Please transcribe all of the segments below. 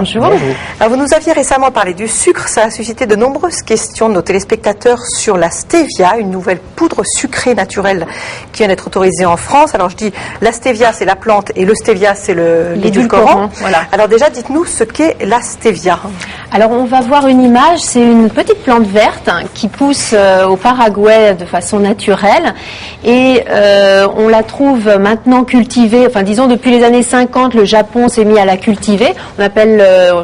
Bonjour. Alors, vous nous aviez récemment parlé du sucre. Ça a suscité de nombreuses questions de nos téléspectateurs sur la stevia, une nouvelle poudre sucrée naturelle qui vient d'être autorisée en France. Alors je dis la stevia c'est la plante et le stevia c'est l'édulcorant. Voilà. Alors déjà dites-nous ce qu'est la stevia. Alors on va voir une image, c'est une petite plante verte qui pousse au Paraguay de façon naturelle et on la trouve maintenant cultivée, enfin disons depuis les années 50 le Japon s'est mis à la cultiver, on appelle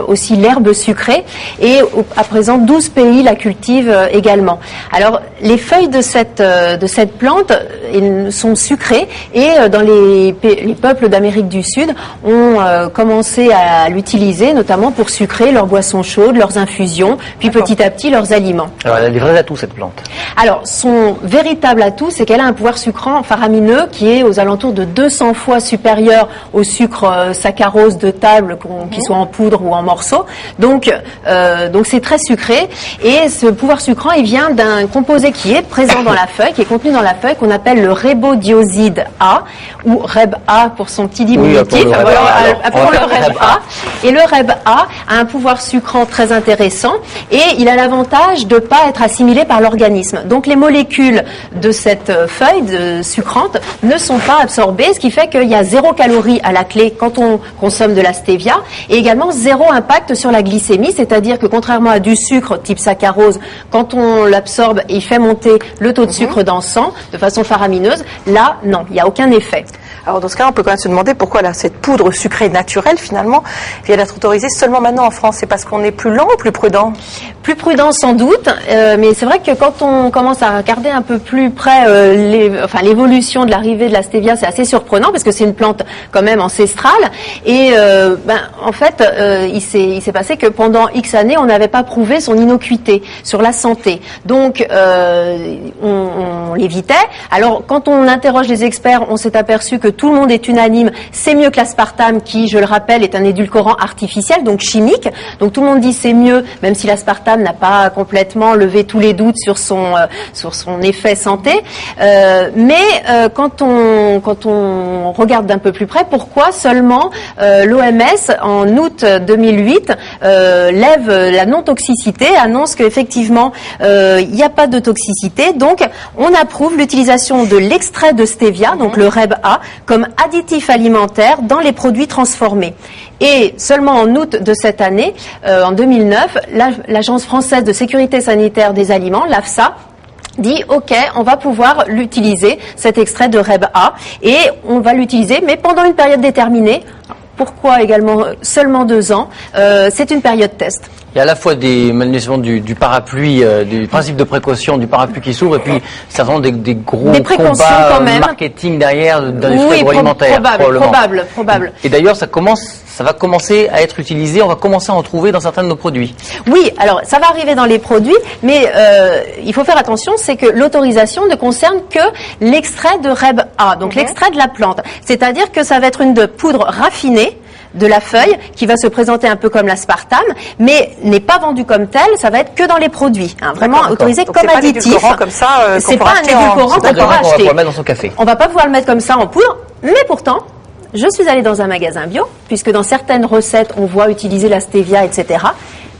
aussi l'herbe sucrée et à présent 12 pays la cultivent également. Alors les feuilles de cette plante sont sucrées et dans les peuples d'Amérique du Sud ont commencé à l'utiliser notamment pour sucrer leurs boissons chaudes, leurs infusions, puis petit à petit leurs aliments. Alors elle a des vrais atouts cette plante. Alors son véritable atout c'est qu'elle a un pouvoir sucrant faramineux qui est aux alentours de 200 fois supérieur au sucre saccharose de table qui soit en poudre ou en morceaux. Donc c'est très sucré et ce pouvoir sucrant il vient d'un composé qui est présent dans la feuille, qui est contenu dans la feuille qu'on appelle le ribodioside A ou REB-A pour son petit diminutif. Appelons le REB-A. Et le REB-A a un pouvoir sucrant très intéressant et il a l'avantage de ne pas être assimilé par l'organisme. Donc les molécules de cette feuille sucrante ne sont pas absorbées, ce qui fait qu'il y a 0 calories à la clé quand on consomme de la stevia et également 0 impact sur la glycémie, c'est-à-dire que contrairement à du sucre type saccharose, quand on l'absorbe, il fait monter le taux de sucre dans le sang de façon faramineuse. Là, non, il n'y a aucun effet. Alors dans ce cas, on peut quand même se demander pourquoi là, cette poudre sucrée naturelle finalement vient d'être autorisée seulement maintenant en France. C'est parce qu'on est plus lent ou plus prudent? Plus prudent sans doute, mais c'est vrai que quand on commence à regarder un peu plus près l'évolution de l'arrivée de la stevia, c'est assez surprenant parce que c'est une plante quand même ancestrale et en fait il s'est passé que pendant X années on n'avait pas prouvé son innocuité sur la santé, donc on l'évitait. Alors quand on interroge les experts, on s'est aperçu que tout le monde est unanime, c'est mieux que l'aspartame qui, je le rappelle, est un édulcorant artificiel, donc chimique. Donc tout le monde dit c'est mieux, même si l'aspartame n'a pas complètement levé tous les doutes sur son effet santé. Quand on regarde d'un peu plus près, pourquoi seulement l'OMS en août 2008 lève la non-toxicité, annonce qu'effectivement il n'y a pas de toxicité, donc on approuve l'utilisation de l'extrait de stevia, donc le REB-A, comme additif alimentaire dans les produits transformés. Et seulement en août de cette année, en 2009, l'Agence française de sécurité sanitaire des aliments, l'AFSA, dit ok, on va pouvoir l'utiliser, cet extrait de REB-A, et on va l'utiliser, mais pendant une période déterminée. Pourquoi également seulement 2 ans? C'est une période test. Il y a à la fois des manifestations du parapluie, du principe de précaution du parapluie qui s'ouvre, et puis certainement des gros combats quand même. Marketing derrière d'industrie agroalimentaire. Probable. Et d'ailleurs, ça va commencer à être utilisé, on va commencer à en trouver dans certains de nos produits. Oui, alors ça va arriver dans les produits, mais il faut faire attention, c'est que l'autorisation ne concerne que l'extrait de REB-A, donc l'extrait de la plante. C'est-à-dire que ça va être une poudre raffinée de la feuille qui va se présenter un peu comme l'aspartame, mais n'est pas vendu comme tel, ça va être que dans les produits, vraiment autorisé comme additif. C'est pas un édulcorant qu'on pourra acheter. On va le mettre dans son café. On va pas pouvoir le mettre comme ça en poudre, mais pourtant, je suis allée dans un magasin bio, puisque dans certaines recettes, on voit utiliser la stevia, etc.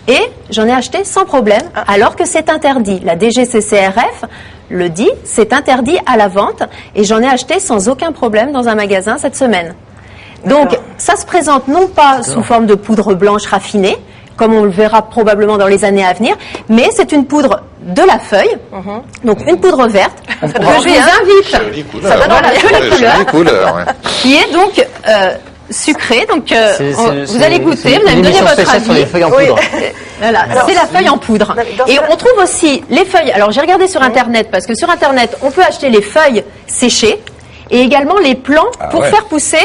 Et j'en ai acheté sans problème, alors que c'est interdit. La DGCCRF le dit, c'est interdit à la vente, et j'en ai acheté sans aucun problème dans un magasin cette semaine. Donc, ça se présente non pas sous forme de poudre blanche raffinée, comme on le verra probablement dans les années à venir, mais c'est une poudre de la feuille, donc une poudre verte, que je vous invite, ça donne la jolie couleur, qui est donc sucrée, donc vous allez goûter, vous allez me donner votre avis. Sur les feuilles en poudre. Voilà, c'est la feuille en poudre. Et on trouve aussi les feuilles, alors j'ai regardé sur Internet, parce que sur Internet, on peut acheter les feuilles séchées, et également les plants pour faire pousser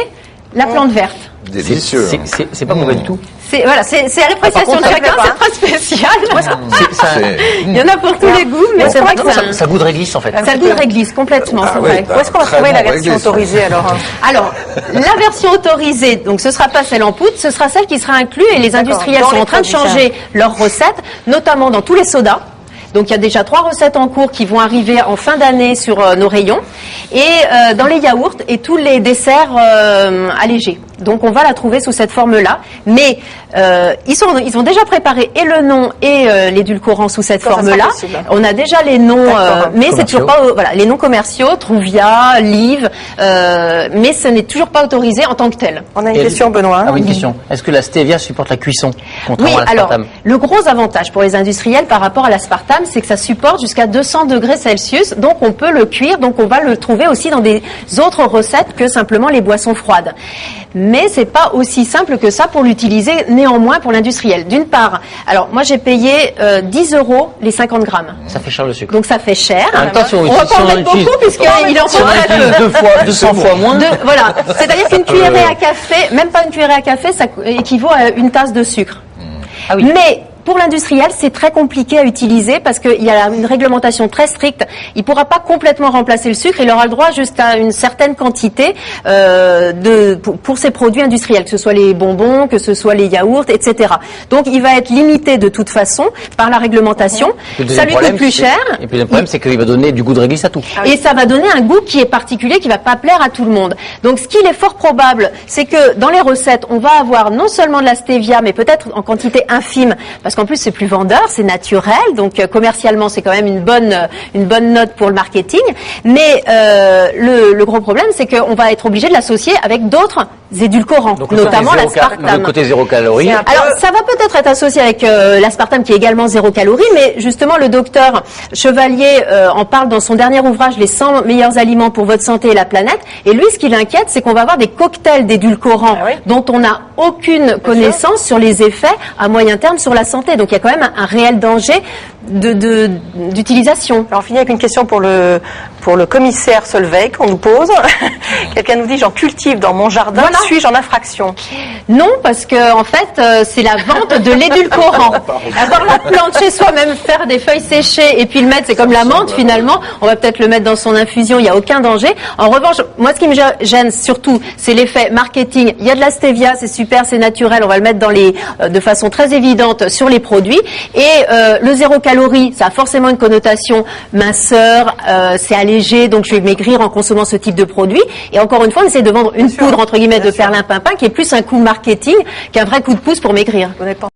la plante verte. Délicieux. C'est pas mauvais du tout. C'est à l'appréciation de chacun, c'est très spécial. Il y en a pour tous les goûts, mais c'est vrai que ça goût de réglisse en fait. Ça goût de réglisse complètement, c'est vrai. Où est-ce qu'on va trouver la version autorisée alors? Alors, la version autorisée, donc ce sera pas celle en poudre, ce sera celle qui sera inclue et les industriels sont en train de changer leurs recettes, notamment dans tous les sodas. Donc il y a déjà 3 recettes en cours qui vont arriver en fin d'année sur nos rayons et dans les yaourts et tous les desserts allégés. Donc on va la trouver sous cette forme-là, mais ils ont déjà préparé et le nom et l'édulcorant sous cette forme-là. On a déjà les noms, mais c'est toujours pas voilà les noms commerciaux, Truvia, Live, mais ce n'est toujours pas autorisé en tant que tel. On a une question, Benoît. Ah oui, une question. Est-ce que la stevia supporte la cuisson Oui, contrairement à l'aspartame? alors le gros avantage pour les industriels par rapport à l'aspartame, c'est que ça supporte jusqu'à 200 degrés Celsius, donc on peut le cuire, donc on va le trouver aussi dans des autres recettes que simplement les boissons froides. Mais c'est pas aussi simple que ça pour l'utiliser néanmoins pour l'industriel. D'une part, alors moi j'ai payé 10 € les 50 grammes. Ça fait cher le sucre. Donc ça fait cher. En même temps, si on va pas en mettre beaucoup puisqu'il en faut très peu. 200 fois moins. Voilà. C'est-à-dire qu'une cuillerée à café, même pas une cuillerée à café, ça équivaut à une tasse de sucre. Ah oui. Mais pour l'industriel, c'est très compliqué à utiliser parce qu'il y a une réglementation très stricte. Il ne pourra pas complètement remplacer le sucre. Il aura le droit jusqu'à une certaine quantité pour ses produits industriels, que ce soit les bonbons, que ce soit les yaourts, etc. Donc, il va être limité de toute façon par la réglementation. Ça lui coûte plus cher. Et puis le problème, c'est qu'il va donner du goût de réglisse à tout. Et ça va donner un goût qui est particulier, qui va pas plaire à tout le monde. Donc, ce qu'il est fort probable, c'est que dans les recettes, on va avoir non seulement de la stevia, mais peut-être en quantité infime, parce qu'en plus c'est plus vendeur, c'est naturel, donc commercialement c'est quand même une bonne note pour le marketing. Mais le gros problème, c'est qu'on va être obligé de l'associer avec d'autres édulcorants, donc, notamment l'aspartame. Le côté 0 calories. Alors ça va peut-être être associé avec l'aspartame qui est également 0 calories, mais justement le docteur Chevalier en parle dans son dernier ouvrage, Les 100 meilleurs aliments pour votre santé et la planète. Et lui, ce qui l'inquiète, c'est qu'on va avoir des cocktails d'édulcorants dont on n'a aucune connaissance sur les effets à moyen terme sur la santé. Donc il y a quand même un réel danger d'utilisation. Alors on finit avec une question pour le commissaire Solveig qu'on nous pose. Quelqu'un nous dit: j'en cultive dans mon jardin, suis-je en infraction? Non, parce que en fait c'est la vente de l'édulcorant. Avoir la plante chez soi, même faire des feuilles séchées et puis le mettre, c'est comme la menthe finalement. On va peut-être le mettre dans son infusion, il n'y a aucun danger. En revanche, moi ce qui me gêne surtout, c'est l'effet marketing. Il y a de la stevia, c'est super, c'est naturel, on va le mettre de façon très évidente sur les produits. Et le 0 calories, ça a forcément une connotation minceur, c'est allégé, donc je vais maigrir en consommant ce type de produit. Et encore une fois, on essaie de vendre une poudre entre guillemets de perlimpinpin qui est plus un coup marketing qu'un vrai coup de pouce pour maigrir.